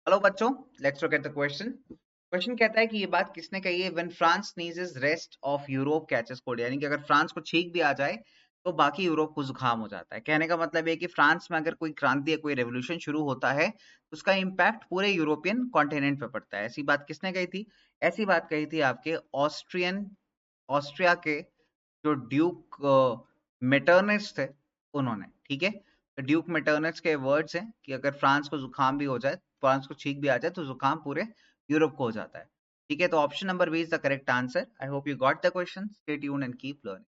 Hello बच्चों, let's look at the question. Question कहता है कि ये बात किसने कही है, when France sneezes rest of Europe catches cold, यानी कि अगर फ्रांस को छींक भी आ जाए तो बाकी यूरोप को जुकाम हो जाता है। कहने का मतलब है कि फ्रांस में अगर कोई क्रांति या कोई रेवोल्यूशन शुरू होता है तो उसका इम्पैक्ट पूरे यूरोपियन कॉन्टिनेंट पे पड़ता है। ऐसी बात किसने कही थी? ऐसी बात कही थी आपके ऑस्ट्रिया के जो ड्यूक मेटर्निस थे, उन्होंने। ठीक है, तो ड्यूक मेटर्निस के वर्ड्स हैं कि अगर फ्रांस को जुकाम भी हो जाए, फ्रांस को छींक भी आ जाए तो जुकाम पूरे यूरोप को हो जाता है। ठीक है, तो option number B is the correct answer. I hope you got the question. Stay tuned and keep learning.